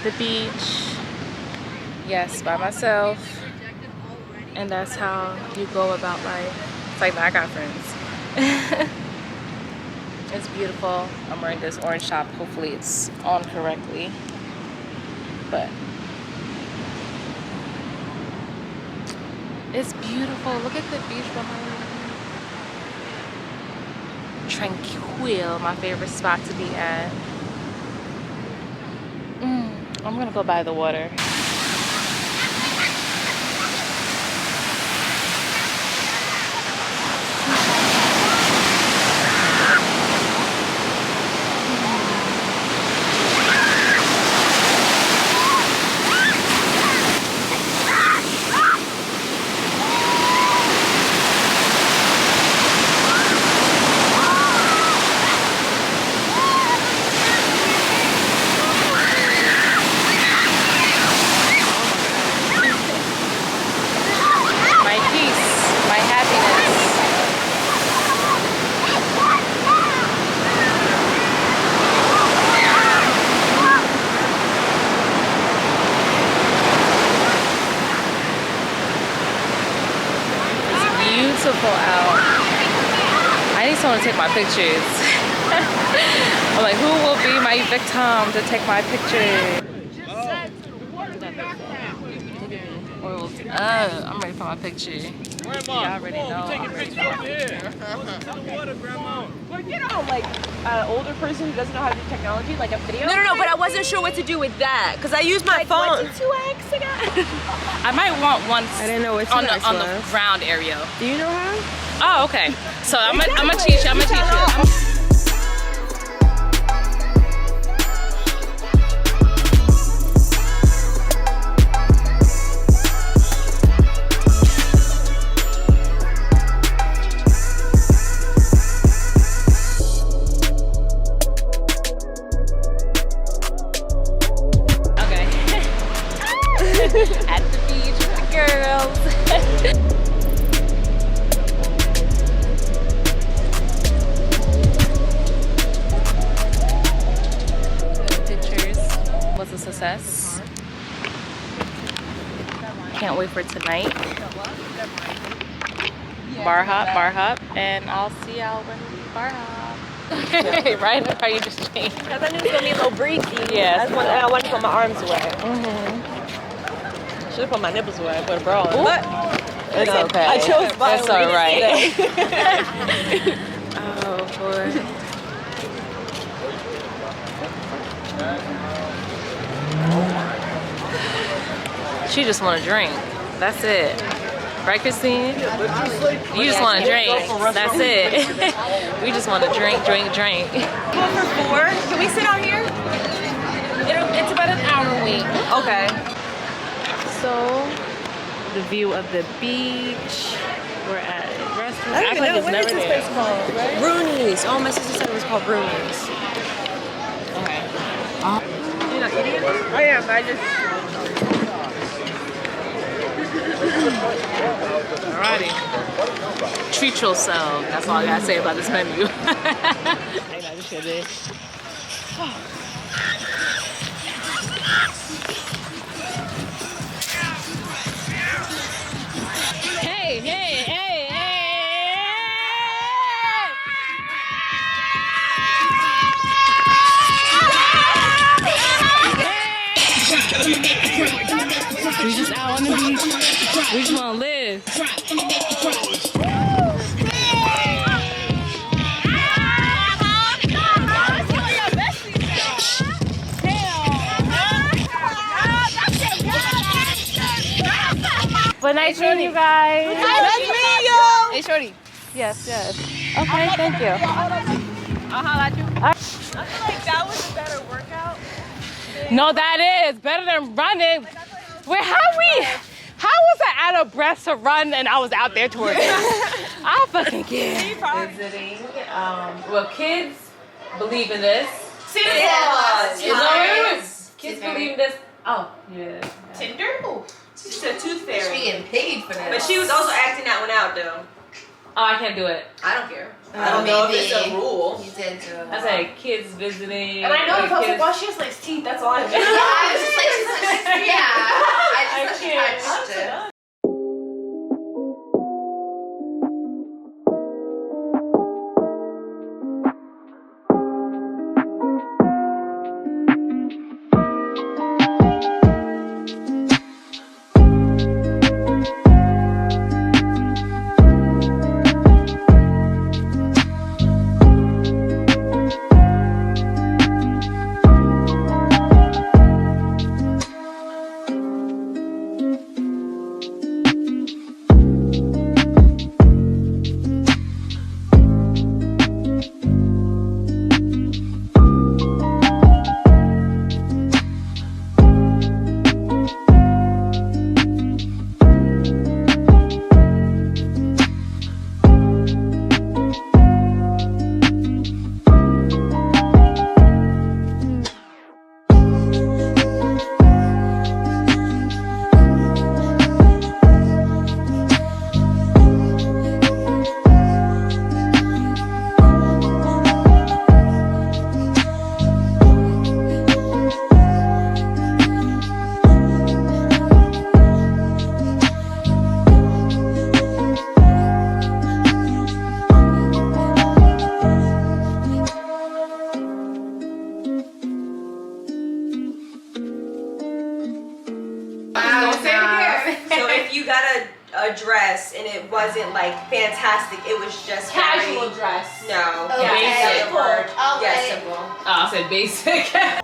the beach. Yes, by myself. And that's how you go about life. It's like, I got friends. It's beautiful. I'm wearing this orange top. Hopefully it's on correctly. But it's beautiful. Look at the beach behind me. Tranquil, my favorite spot to be at. I'm gonna go by the water. Out. I need someone to take my pictures. I'm like, who will be my victim to take my picture? I'm ready for my picture. Y'all already know. I'm ready for my picture. But you know, like an older person who doesn't know how to do technology, like a video. No, but I wasn't sure what to do with that because I used my phone. 2x again. I might want one. I didn't know what on the round area. Do you know how? Oh, okay. So I'm gonna teach you. I'm gonna teach you. At the beach with the girls. Pictures was a success. Can't wait for tonight. Bar hop, and I'll see y'all when we bar hop. Right? Are you just changed? I thought it was gonna be a little breezy. Yeah. I wanted to put my arms away. Should have put my nipples away, put a bra on. But it's okay. I chose violence. It's all right. Oh boy. She just want to drink. That's it. Right, Christine? You just want to drink. That's it. We just want to drink. Go for 4. Can we sit out here? It's about an hour wait. Okay. So, the view of the beach. We're at a restaurant. I don't even know. What is this place called? Right? Rooney's. Oh, my sister said it was called Rooney's. Okay. You're not eating it? I am. I just. Alrighty. Treat yourself. That's all I gotta say about this menu. Hey. We just out on the beach. We just want to live. But nice meeting you guys. Nice meeting you. Hey, shorty. Yes. Okay, thank you. I'll holler at you. I feel like that was a better workout. No, that is better than running. How was I out of breath to run and I was out there towards it? I fucking can't. Visiting. Well, kids believe in this. Kids believe in this. Oh, yeah. Tinder? She's a tooth fairy. She getting paid for that. But she was also acting that one out though. Oh, I can't do it. I don't care. I don't know if it's a rule. You did do it. I said kids visiting. And I know if I was like, kids. well, she has nice teeth. That's all I know. Yeah, I was just like, I just touched it. So if you got a dress and it wasn't like fantastic, it was just Casual very, dress. No. Okay. Basic. Simple. Yeah, Okay. simple. Oh, I said basic.